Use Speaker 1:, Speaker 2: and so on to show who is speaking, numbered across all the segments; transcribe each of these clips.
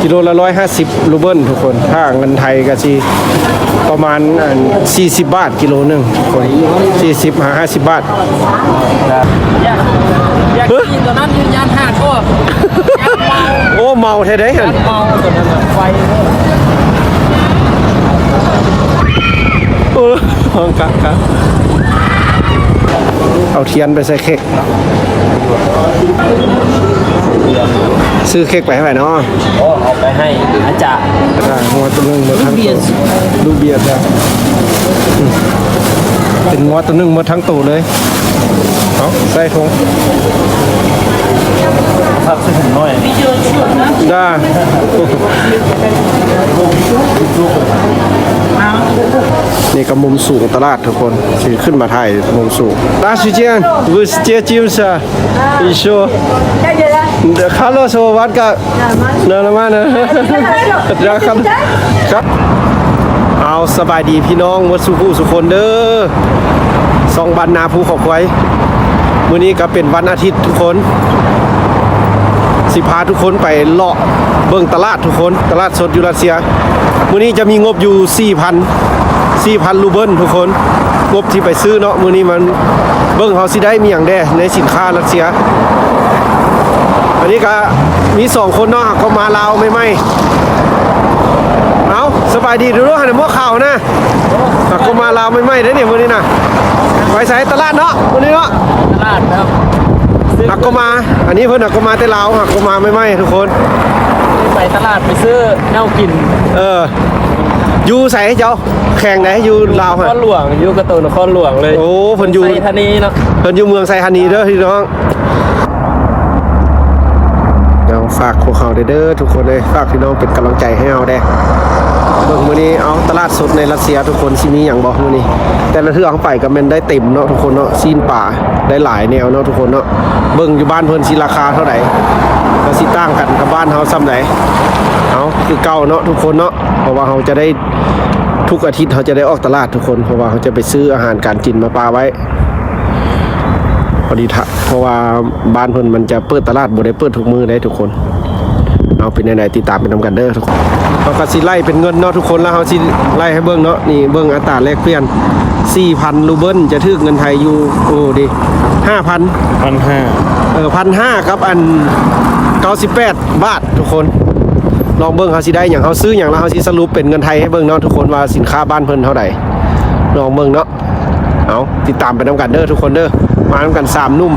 Speaker 1: กิโลละ150รูเบิลทุกคนถ้าเงินไทยก็สิประมาณ40 บาทกิโลนึงทุกคน40-50 บาท
Speaker 2: อยากกินตอนนั้นยืนยัน5ข้อ
Speaker 1: โอ้เมาแท้ได้หั่น
Speaker 2: เมาตอนนั้นไฟ
Speaker 1: ครับเอาเทียนไปใส่เค้กซื้อเค้กไปให้เนาะ
Speaker 2: โอ้เอาไปให้อาจารย์
Speaker 1: งวตัวนึงหมดทั้งตัวดูเบียร์นะเป็นงวตัวนึงหมดทั้งตัวเลยเอาใส่ถุง
Speaker 2: พักสักหน่อย
Speaker 1: ได้นี่ก็มุมสูงตลาดทุกคนที่ขึ้นมาถ่ายมุมสูง大时间我是接近是你说看了说完个那了吗呢然后ครับเอาสบายดีพี่น้องวัดสุขุสุคนเด้อสองวันนาภูเขาควายมื้อนี้ก็เป็นวันอาทิตย์ทุกคนสิพาทุกคนไปเลาะเบิ่งตลาดทุกคนตลาดสดยูรัสเซียมื้อนี้จะมีงบอยู่ 4,000 รูเบิลทุกคนงบที่ไปซื้อเนาะมื้อนี้มันเบิ่งเฮาสิได้มีหยังแด่ในสินค้ารัสเซียอันนี้ก็มี2คนเนาะก็มาลาวไม่เอาสบายดีดูด้วยหันหม้อข่าวนะก็มาลาวไม่ได้เนี่ยมื้อนี้นะไปใส่ตลาดเนาะมื้อนี้เนาะ
Speaker 2: ตลาดครับ
Speaker 1: หักก็มาอันนี้เพิ่นหักก็มาแต่ลาวหักก็มาไม่ทุกคน
Speaker 2: ไปตลาดไปซื้อแนวกิน
Speaker 1: อยู่ใส่เจ้าแข่งไหนอยู่ลาวฮะ
Speaker 2: นครหลวงอยู่กระตูนครหลวงเลย
Speaker 1: โอ้เพิ่นอยู่
Speaker 2: ไซธานีเนาะ
Speaker 1: เพิ่นอยู่เมืองไซธานีเด้อพี่น้องเดี๋ยวฝากพวกเขาเด้อทุกคนเลยฝากพี่น้องเป็นกำลังใจให้เราได้เบิ่งมื้อนี้เอาตลาดสดในรัสเซียทุกคนสิมีหยังบ่มื้อนี้แต่ละเทื่อไปก็แม่นได้เต็มเนาะทุกคนเนาะซีนป่าได้หลายแนวเนาะทุกคนเนาะเบิ่งอยู่บ้านเพิ่นสิราคาเท่าไหร่ก็สิต่างกันกับบ้านเฮาซ้ำใดเอาคือเก่าเนาะทุกคนเนาะเพราะว่าเฮาจะได้ทุกอาทิตย์เขาจะได้ออกตลาดทุกคนเพราะว่าเขาจะไปซื้ออาหารการกินมาปาไว้พอดีเพราะว่าบ้านเพิ่นมันจะเปิดตลาดบ่ได้เปิดทุกมื้อได้ทุกคนเอาเป็นไหนๆติดตามไปนำกันเด้อทุกคนเขาก็สิไล่เป็นเงินเนาะทุกคนแล้วเขาสิไล่ให้เบิ่งเนาะนี่เบิ่งอัตราแลกเปลี่ยน 4,000 รูเบิลจะถึกเงินไทยอยู่โอ้ดิ 1,500 1,500ครับอัน98 บาททุกคนลองเบิ่งเขาสิได้อย่างเขาซื้ออย่างแล้วเขาสิสรุปเป็นเงินไทยให้เบิ่งเนาะทุกคนว่าสินค้าบ้านเพิ่นเท่าไหร่ลองเบิ่งเนาะเอาติดตามไปนำกันเด้อทุกคนเด้อมานำกัน3นุ่ม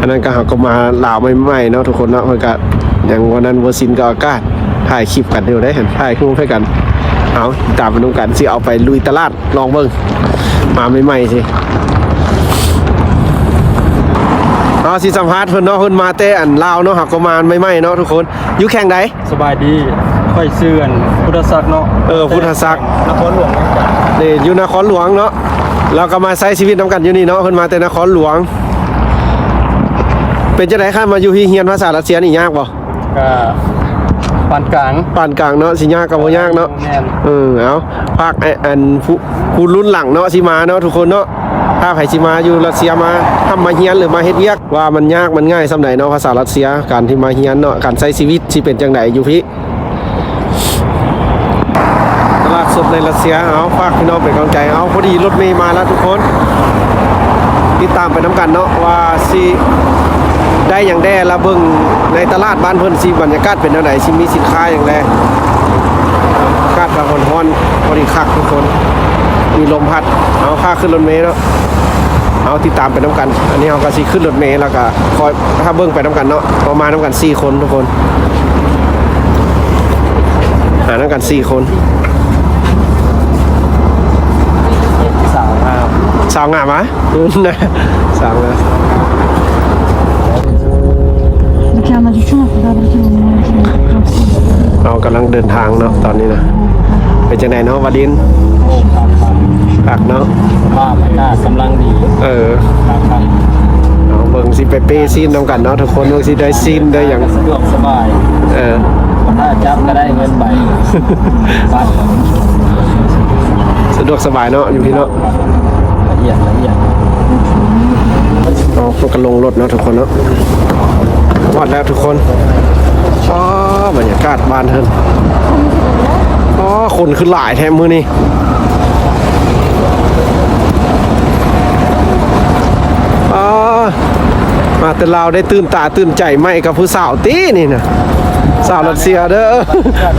Speaker 1: อันนั้นก็เขาก็มาลาวใหม่ๆเนาะทุกคนเนาะเพิ่นก็อย่างวันนั้นวัวซินก็อากาศถ่ายคลิปกันอยู่ได้เห็นถ่ายรูปให้กันเอาตามไปนำกันสิเอาไปลุยตลาดลองเบิ่งมาใหม่ๆสิเอาสิสัมภาษณ์เพิ่นเนาะเพิ่นมาแต่อันลาวเนาะหักก็มาใหม่ๆเนาะทุกคนอยู่แข่งใด
Speaker 2: สบายดีค่อยซื้ออันพุทธศักดิ์เนาะ
Speaker 1: พุทธศักดิ์
Speaker 2: นครหลวง
Speaker 1: นี่อยู่นครหลวงเนาะเราก็มาใช้ชีวิตนำกันอยู่นี่เนาะเพิ่นมาแต่นครหลวงเป็นจังได๋ครับมาอยู่เฮียนภาษารัสเซียนี่ยากบ่
Speaker 2: ก็ปานกลาง
Speaker 1: เนาะสิยากก็บ่ยากเนาะเอาภาคอันผู้รุ่นหลังเนาะสิมาเนาะทุกคนเนาะถ้าไผสิมาอยู่รัสเซียมาทำมาเฮียนหรือมาเฮ็ดเวียกว่ามันยากมันง่ายส่ำใดเนาะภาษารัสเซียการที่มาเฮียนเนาะการใช้ชีวิตสิเป็นจังไดอยู่พี่ตลาดสดในรัสเซียเอาฝากพี่น้องเป็นกำลังใจเอาพอดีรถเมล์มาแล้วทุกคนติดตามไปนำกันเนาะว่าสิได้อย่างแด่ละเบิ่งในตลาดบ้านเพิ่นสิบรรยากาศเป็นจังไดสิมีสินค้าอย่างแด่อากาศก็ร้อนๆพอดีคักทุกคนมีลมพัดเอาค่าขึ้นรถเมล์เนาะเอาติดตามไปนำกันอันนี้เอาก็สิขึ้นรถเมล์แล้วก็คอยถ้าเบิ่งไปนำกันเนาะประมาณนำกัน4คนทุกคนหานำกัน4คนสาวงามมั้ยนะสาวงามเรากำลังเดินทางเนาะตอนนี้นะเป็นจังไดเนาะวาดินผักเนาะ
Speaker 2: บ้ามันน่ากำลังดี
Speaker 1: เอาเบิ่งสิไปเป้ซีนนำกันเนาะทุกคนเบิ่งสิได้ซีนได้อย่าง
Speaker 2: สะดวกสบายถ้าจับก็ได้เงินใบ
Speaker 1: สะดวกสบายเนาะอยู่พี่เนาะ
Speaker 2: ละเอียด
Speaker 1: เอาพวกกันลงรถเนาะทุกคนเนาะพอดแล้วทุกคนอ๋อ ากาศบ้านเพิ่นอ๋อคนคือหลายแท้มื้อนี้อ๋อมาแต่ลาวได้ตื่นตาตื่นใจไหมกับผู้สาวตีนี่นะสาวรัสเซียเด้อ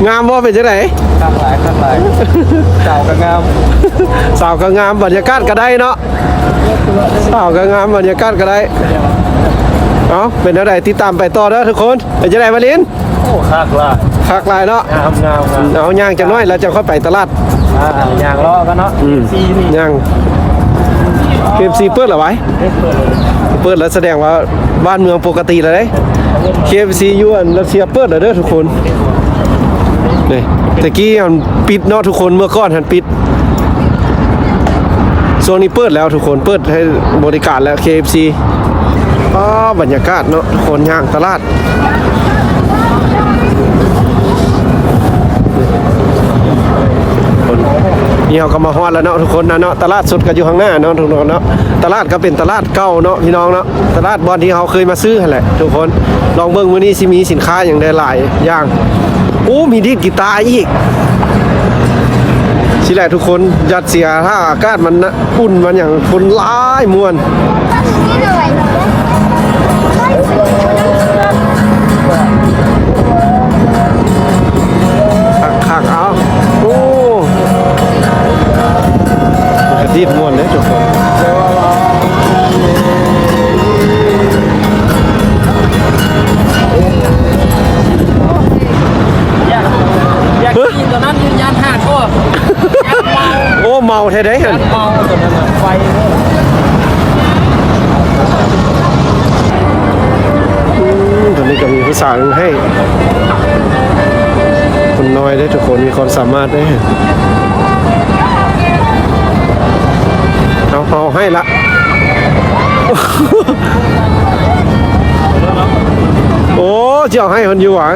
Speaker 1: งามบ่เป็นจังได๋
Speaker 2: ข้างหลายเจ้าก็งาม
Speaker 1: สาวก็งามบรรยากาศก็ได้เนาะสาวก็งามบรรยากาศก็ได้เอาเป็นอะไรติดตามไปต่อเด้อทุกคนเป็นจังได๋วะลิน
Speaker 2: โอ้คักล่ะ
Speaker 1: คักหลายเนาะ
Speaker 2: งาม
Speaker 1: เอาย่างจักหน่อยแล้วจะค่อยไปตลาด
Speaker 2: อย่างล้อกันเนาะซีนี่
Speaker 1: ย่าง KFC เปิดเหรอไว้เปิดแล้วแสดงว่าบ้านเมืองปกติแล้วเด้ KFC อยู่อันรัสเซียเปิดแล้วเด้อทุกคนนี่ตะกี้มันปิดเนาะทุกคนเมื่อก่อนหันปิดช่วงนี้เปิดแล้วทุกคนเปิดให้บริการแล้ว KFC อ๋อบรรยากาศเนาะทุกคนย่างตลาดนี่เราก็มาฮอดแล้วเนาะทุกคนนะเนาะตลาดสดก็อยู่ข้างหน้าเนาะทุกคนเนาะตลาดก็เป็นตลาดเก่าเนาะพี่น้องเนาะตลาดบอนที่เขาเคยมาซื้อหั่นแหละทุกคนลองเบิ่งมื้อนี้สิมีสินค้าอย่างได้หลายอย่างโอ้มีดีดกีตาร์อีกสิแหละทุกคนยัดเสียถ้าอากาศมันอุ่นมันอย่างคนหลายมวนคักๆเอาโอ้กระดิบมวนเลยทุกคน
Speaker 2: อยากกินตัวนั้นยืนยันหาก็
Speaker 1: โอ้เมาแท้ๆหั่น
Speaker 2: เมาตัวนั้นไฟ
Speaker 1: ตอนนี้ก็มีผู้สาวให้คนน้อยได้ทุกคนมีความสามารถได้เอาให้ละโอ้เจ้าให้คนอยู่หวะ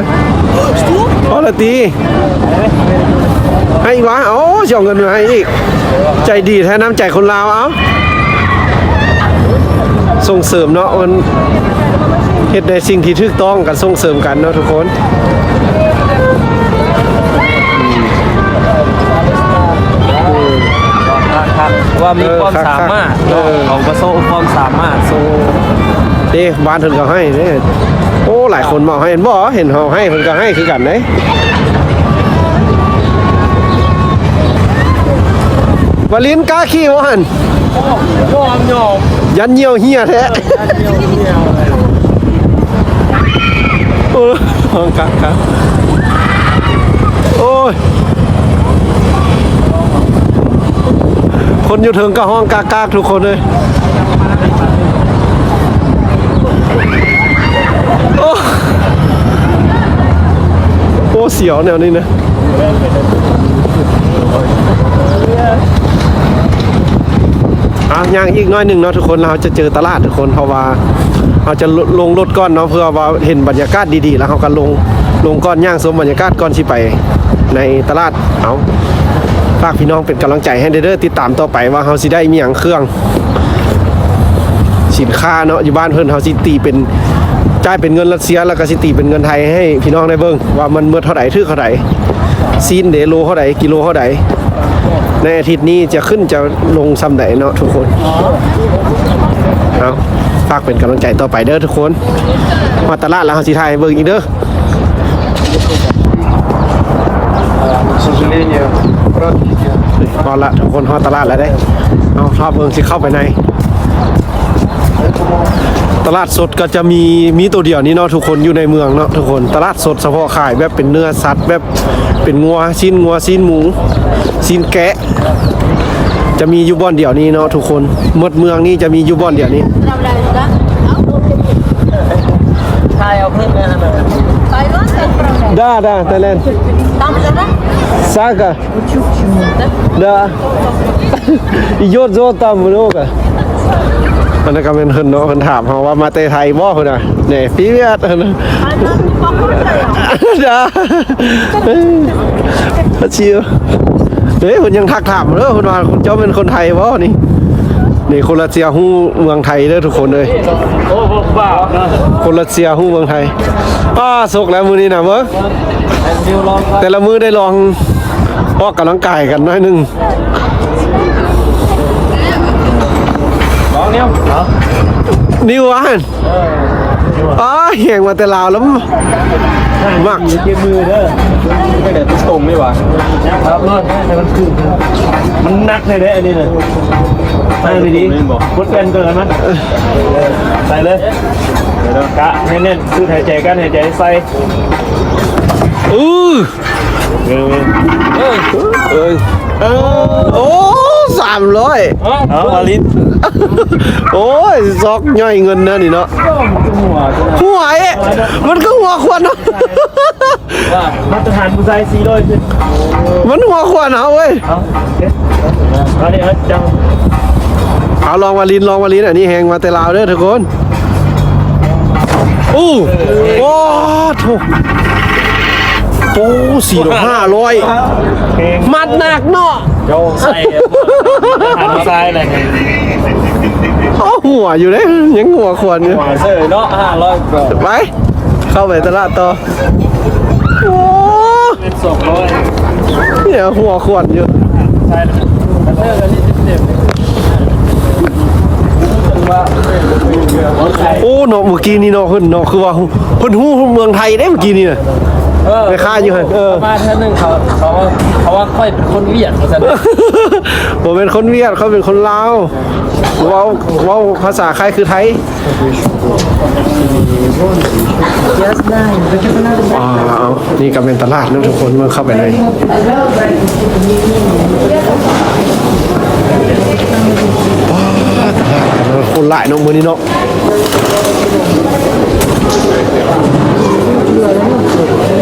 Speaker 1: พอละตีให้วะโอ้เจ้าเงินมาให้อีกใจดีแท้น้ำใจคนลาวเอาส่งเสริมเนาะมันเฮ็ดในสิ่งที่ถูกต้องกันส่งเสริมกันเนาะทุกคน
Speaker 2: ว่ามีความสามารถเขาก็โซ่ความสามารถโซ่
Speaker 1: เด้บ้านเพิ่นก็ให้เด้โอ้หลายคนมาให้เห็นบ่เห็นเฮาให้เพิ่นก็ให้คือกันเด้วลินกล้าขี้บ่หั่น
Speaker 2: ยอม
Speaker 1: ยันเหี่ยวเหี้ยแท้โอ้ห้องกักโอ้ยคนอยู่ถึงก็ห้องกากทุกคนเลยโอ้เสียวแนวนี้นะย่างอีกน้อยหนึ่งเนาะทุกคนเราจะเจอตลาดทุกคนเพราะว่าเราจะลงรถก้อนเนาะเพื่อว่าเห็นบรรยากาศดีๆแล้วเขาก็ลงก้อนย่างชมบรรยากาศก้อนที่ไปในตลาดเอาฝากพี่น้องเป็นกำลังใจให้เด้อติดตามต่อไปว่าเขาสิได้มีอย่างเครื่องสินค้าเนาะอยู่บ้านเพิ่นเขาสิตีเป็นจ่ายเป็นเงินรัสเซียแล้วก็สิตีเป็นเงินไทยให้พี่น้องได้เบิ่งว่ามันเมื่อเท่าไหร่ถือเท่าไหร่ซีนเดโลเท่าไหร่กิโลเท่าไหร่ในอาทิตย์นี้จะขึ้นจะลงซ้ำใดเนาะทุกคนเอาฝากเป็นกำลังใจต่อไปเด้อทุกคนมาตลาดแล้วเขาสิถ่ายเบิ่งอีกเด้อพอละทุกคนฮอดตลาดแล้วได้เอาภาพเบิ่งสิเข้าไปในตลาดสดก็จะมีตัวเดียวนี้เนาะทุกคนอยู่ในเมืองเนาะทุกคนตลาดสดเฉพาะขายแบบเป็นเนื้อสัตว์แบบเป็นงัวชิ้นหมูชิ้นแกะจะมีอยู่บ่อนเดียวนี้เนาะทุกคนหมดเมืองนี้จะมีอยู่บ่อนเดียวนี้
Speaker 2: ใช่เอาเพิ่มเลยนะ
Speaker 1: Да, Таиланд.
Speaker 3: Там же, да?
Speaker 1: Сага. Да. Идет зо там много. มันก็เป็นคนเนาะคนถามเขาว่ามาเตะไทยบ่คนน่ะเนี่ยพี่เวียดนะจ้าชิวเฮ้ยคนยังทักถามเด้อคนว่าคุณเจ้าเป็นคนไทยบ่นี่คนรัสเซียฮู้เมืองไทยเด้อทุกคนเลย
Speaker 2: โอ้บ้านะ
Speaker 1: คนรัสเซียฮู้เมืองไทยสกแล้วมื้อนี้น่ะเบิ่ง
Speaker 2: ดิวลองก่อน
Speaker 1: แต่ละมือได้ลองออกกำลังกายกันหน้อยหนึง
Speaker 2: ลองเนี่ยเหรอ
Speaker 1: นิวอันอ๋อแหงมาแต่ลาวแล้วมัก
Speaker 2: เก็บมือเด้อไม่ได้ตรงไม่หวะครับรถให้มันขึ้นมันนักเลยเด้อันนี้เลยใส่ดีๆพุทธกันเกินมั้ยใส่เลยกะแน่นๆคือหายใจกันหายใจใส่
Speaker 1: เอ้ยโอ้300
Speaker 2: เอามาลิ้น
Speaker 1: โอ้ยซอกย่อยเงินนะนี่เนาะหัวเอ๊ะมันก็หัวควรเนาะ
Speaker 2: ว่ามาตรฐานผู้ชาย400ขึ้น
Speaker 1: มันหัวควรเอาเว้ย
Speaker 2: เอาเดี๋ยวจัง
Speaker 1: เอาลองวาลินอันนี้แหงมาแต่ลาวเด้อทุกคนโอ้โถโอ้4,500
Speaker 2: เพลง
Speaker 1: มัดหนักเนาะ
Speaker 2: โยใส่มาตรฐานผู้ชายอะไรไง
Speaker 1: โอ้หัวอยู่เลยยังหัวควรอยู่
Speaker 2: หัวเสื้อเนาะ500กว่า
Speaker 1: ไปเข้าไปตลาดต่อโอ้
Speaker 2: เป็น200
Speaker 1: เนี่ยหัวควรอยู่
Speaker 2: ใช่เลยเสื้อกันนี่เต็มว่า
Speaker 1: โอ้เนาะเมื่อกี้นี่เนาะเพิ่นเนาะคือว่าเพิ่นฮู้เมืองไทยได้เมื่อกี้นี่น่ะ ไปค่าอยู่หั่น
Speaker 2: มาเท่านึงเขาว่าค่อยเป็นคนเวียดว่าซั่น
Speaker 1: ผมเป็นคนเวียดเขาเป็นคนลาวเว้าภาษาใครคือไทยเอานี่ก็เป็นตลาดนะทุกคนเมื่อเข้าไปเลยตลาดคนหลายเนาะมื้อนี้เนาะ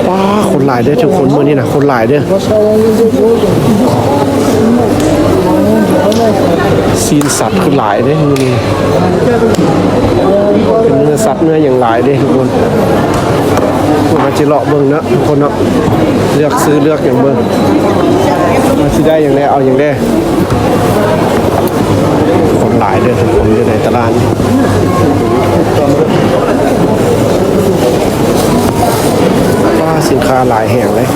Speaker 1: ว้าคนหลายเด้อทุกคนมื้อนี้นะคนหลายเด้อซีนสัตว์คือหลายเด้อมื้อนี้เป็นเนื้อสัตว์เนื้ออย่างหลายเด้อทุกคนมาจิเลาะเบิ่งเนาะทุกคนเนาะเลือกซื้อเลือกอย่างเบิ่งมาสิได้อย่างใดเอาอย่างใดคนหลายเด้อทุกคนอยู่ในตลาดนี่ว่าสินค้าหลายแห่งเลย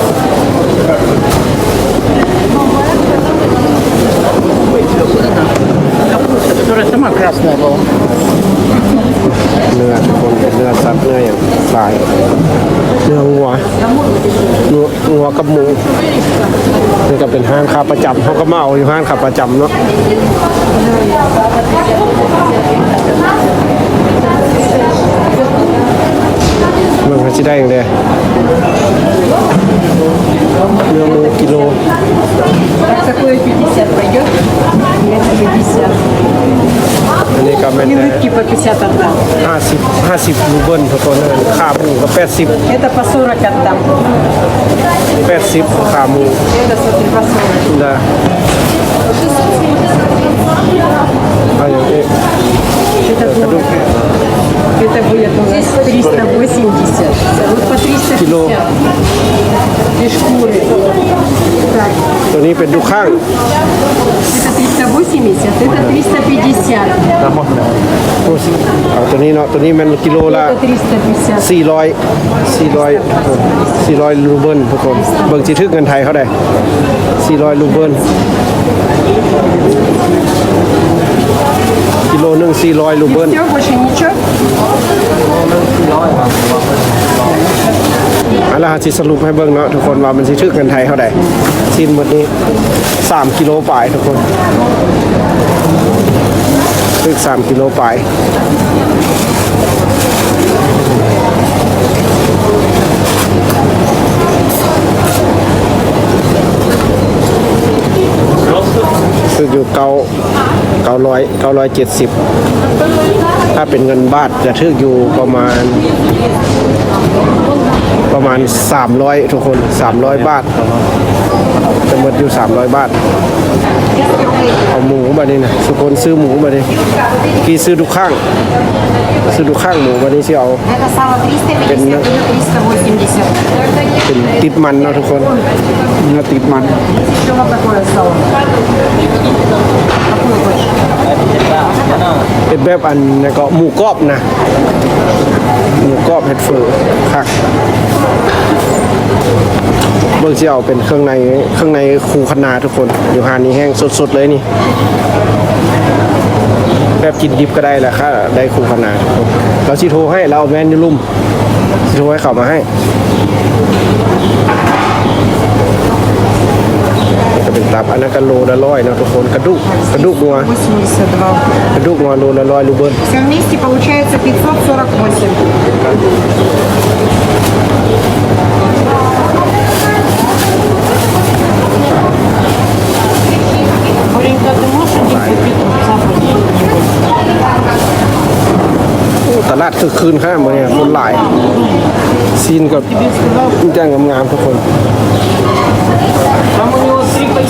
Speaker 1: เนื้อทุกคนเป็นเนื้อสัตว์เนื้ออย่างหลายเนื้องัวกับหมูนี่ก็เป็นห้างค้าประจำเขาก็มาเอาอยู่ห้างค้าประจำเนาะมันก็จะได้อย่างเดียวเนื้อหมูกิโล
Speaker 3: Такое 50 пойдет? Это 50.
Speaker 1: อันนี้ก็เป็น
Speaker 3: И рыбки по 50 отдам.
Speaker 1: 50รูเบิลทุกคนเลยขาหมูก็80
Speaker 3: Это по 40 отдам.
Speaker 1: ขาหมู
Speaker 3: Это смотри, по 40.
Speaker 1: นะเอาอย่างนี้
Speaker 3: Это будет у нас 380. Вот по 350.
Speaker 1: Кило.
Speaker 3: И шкуры. Так,
Speaker 1: ตัวนี้เป็นดูข้าง
Speaker 3: это 380, это 350.
Speaker 1: เอาตัวนี้เนาะตัวนี้มันกิโลละ
Speaker 3: Это 350.
Speaker 1: 400รูเบิลทุกคนเบิ่งสิทึกเงินไทยเขาได้400รูเบิลกิโลหนึง400รูเบิล
Speaker 3: Все, больше ничего.
Speaker 1: อันละสิสรุปให้เบิ่งเนาะทุกคนว่ามันสิทึกเงินไทยเท่าใดชิ้นหมดนี้3กิโลปลายทุกคนทึก3กิโลปลายซื้ออยู่970ถ้าเป็นเงินบาทจะทึกอยู่ประมาณ300ทุกคน300 บาทจะหมดอยู่300 บาทเอาหมูมาดินะทุกคนซื้อหมูมาดิกี่ซื้อทุกข้างหมูมาดิที่เอา
Speaker 3: Это сало 350, это 380.
Speaker 1: เป็นติดมันเนาะทุกคนเนื้อติดมัน
Speaker 3: Что вот такое сало? Какое больше?
Speaker 1: เป็นแบบอันนี้ก็หมูกรอบนะหมูกรอบเห็ดเฟอร์คัก บิ่งสิเอาเป็นเครื่องในคูคนาทุกคนอยู่หานี้แห้งสดๆเลยนี่แบบกินดิบก็ได้แหละค่ะได้คูคนาเราสิโทรให้เราเอาแมนยูลุ่มสิโทรให้เขามาให้จะเป็นตับอันนั้นก็โลละ100นะทุกคนกระดูกงัว
Speaker 3: 82.
Speaker 1: กระดูกงัวโลละ100รูเบิล
Speaker 3: Все вместе получается 548. Оленька, ты можешь один купить
Speaker 1: ตลาดคือคืนข้ามมาเนี่ยคนหลายซีนกับจ้างงามๆทุกคน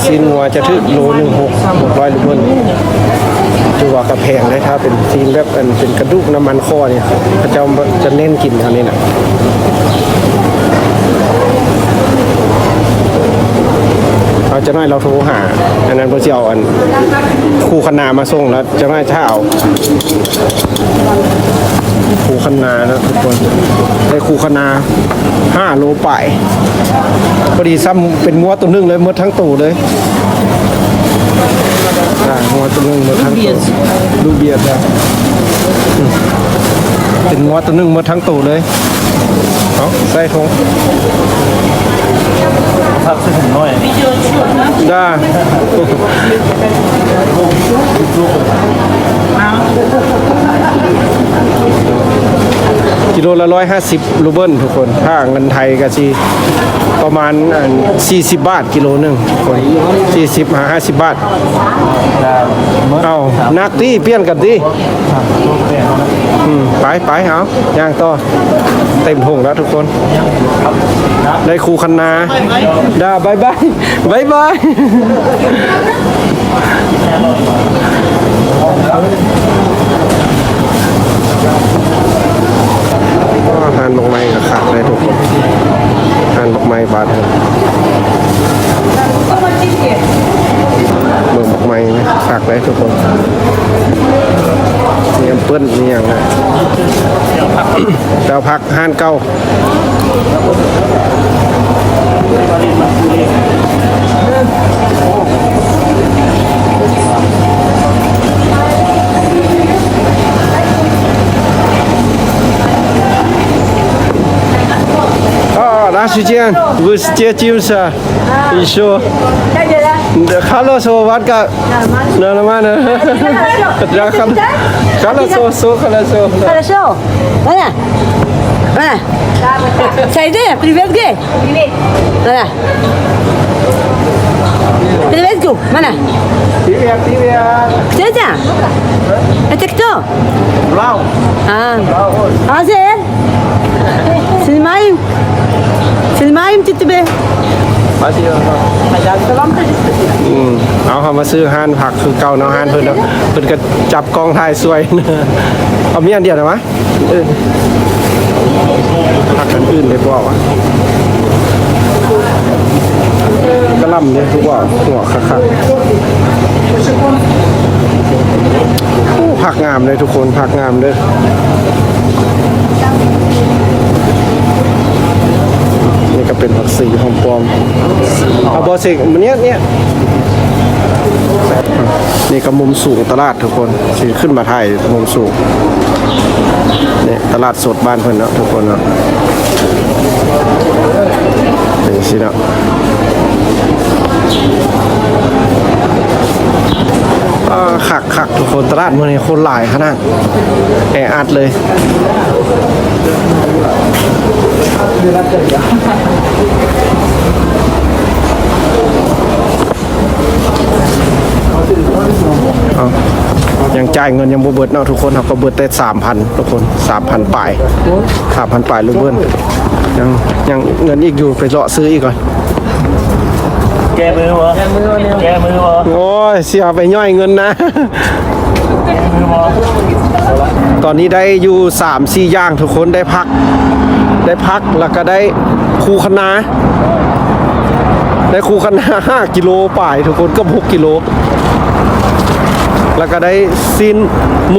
Speaker 1: ซีนงัวจะถึกโล1,600รูเบิลถือว่ากระแพงได้ถ้าเป็นซีนแบบเป็นกระดูกน้ำมันข้อเนี่ยพระเจ้าจะเน้นกินอันนี้นะเราจะน้อยเราโทรหาอันนั้นเพื่อจะเอาอันคู่คณามาส่งแล้วจะน้อยถ้าเอาคู่คณานะทุกคนได้คู่คณา5 โลป่ายพอดีซ้ำเป็นงัวตัวนึงเลยหมดทั้งตู้เลยงัวตัวนึงหมดทั้งตู้ดูเบียดนะเป็นงัวตัวนึงหมดทั้งตู้เลยเอาใส่ทง
Speaker 2: พักสักหน่อย
Speaker 1: ได้ กิโลละ150 รูเบิลทุกคนถ้าเงินไทยก็สิประมาณ40 บาทกิโลนึงคน40 50 บาทเอานักที่เปลี่ยนกันดิไปเอาย่างต่อเต็มถุงแล้วทุกคนได้คูคันนาได้บายทานบอกไม้กับขาดเลยทุกคนทานบอกไม้บาทเบิ่งบอกไม้ไหมขาดเลยทุกคนเนี่ยเปิ้ลนี่อย่างไรเจ้าพักห้านเก้า拿时间，不是接近是？你说，卡了说完个，那了嘛呢？然后卡了说，Хорошо.
Speaker 4: Ладно. Ладно. Сойди, привет, гей. Ладно. Привет, Гу. Mana?
Speaker 1: Привет.
Speaker 4: Кто это? Это кто?
Speaker 1: Лау.
Speaker 4: Азер. Снимаем тебе.
Speaker 1: เอาเขามาซื้อห้านผักคือเก่าเนาะห้านเพิ่นเนาะเพิ่นก็จับกองถ่ายสวยเอามีอันเดียวนะวะผักอันอื่นเลยบอกว่ากระลำเนี่ยทุกว่าหัวคักๆผักงามเลยทุกคนผักงามเลยนี่ก็เป็นผักสีหอมปลอมเอาบอสิกมันเนี้ยนี่ก็มุมสูงตลาดทุกคนสิขึ้นมาถ่ายมุมสูงนี่ตลาดสดบ้านเพิ่นเนาะทุกคนเนาะเป็นสิเนาะคักทุกคนตลาดเมื่อนี้คนหลายขนาดแออัดเลยยังจ่ายเงินยังบ่เบิดเนาะทุกคนครับก็เบิดแต่ 3,000 ทุกคน 3,000 ปลาย 3,000 ปลายรูเบิลยังเงินอีกอยู่ไปเลาะซื้ออีกก่อน
Speaker 2: แกมือวะแกมือวะ
Speaker 1: โอ้ยเสียไปย่อยเงินนะ ตอนนี้ได้อยู่ 3-4 อย่างทุกคนได้พักแล้วก็ได้คูคณา5 กิโลป่ายทุกคนก็6 กิโลแล้วก็ได้ซีนห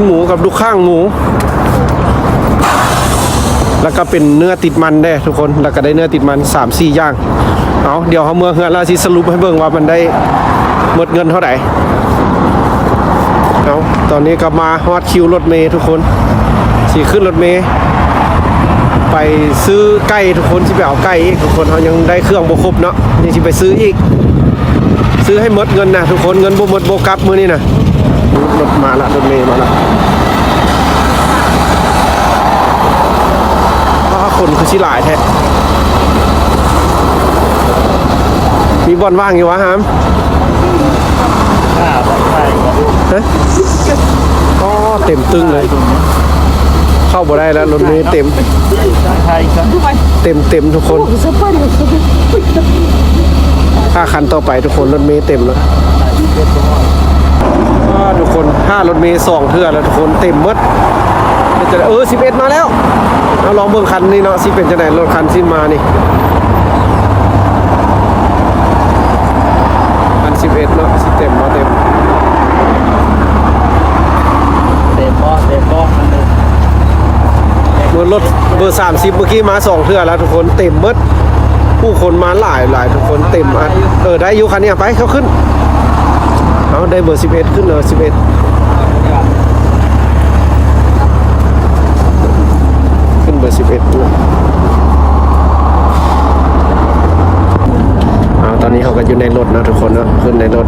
Speaker 1: มูกับลูกข้างหมู แล้วก็เป็นเนื้อติดมันได้ทุกคนแล้วก็ได้เนื้อติดมัน 3-4 อย่างเอาเดี๋ยวเฮาเมื่อเฮือนแล้วสิสรุปให้เบิ่งว่ามันได้หมดเงินเท่าไหร่เอาตอนนี้ก็มาฮอดคิวรถเมล์ทุกคนสิขึ้นรถเมล์ไปซื้อไก่ทุกคนสิไปเอาไก่อีกทุกคนเฮายังได้เครื่องบ่ครบเนาะยังสิไปซื้ออีกซื้อให้หมดเงินนะทุกคนเงินบ่หมดบ่กลับมื้อนี้นะรถมาละรถเมล์มาละคนคือสิหลายแท้มีบอลว่างอยู่วะฮามฮะอ๋อเต็มตึงเลยเข้าบ่ได้แล้วรถเมล์เต็มเต็มทุกคนถ้าคันต่อไปทุกคนรถเมล์เต็มแล้วทุกคน5รถเมล์2เทื่อแล้วทุกคนเต็มหมด11มาแล้วเราลองเบิ่งคันนี้เนาะสิเป็นจังได๋รถคันสิมานี่คัน11เนาะสิเต็มบ่เต็มมันเลยเบอร์รถเบอร์30เมื่อกี้มา2เทื่อแล้วทุกคนเต็มหมดผู้คนมาหลายทุกคนเต็มอันได้อยู่คันนี้ไปเข้าขึ้นเอาได้เบอร์11ขึ้นเลย11เบอร์11ตอนนี้เขาก็อยู่ในรถนะทุกคนเนาะขึ้นในรถ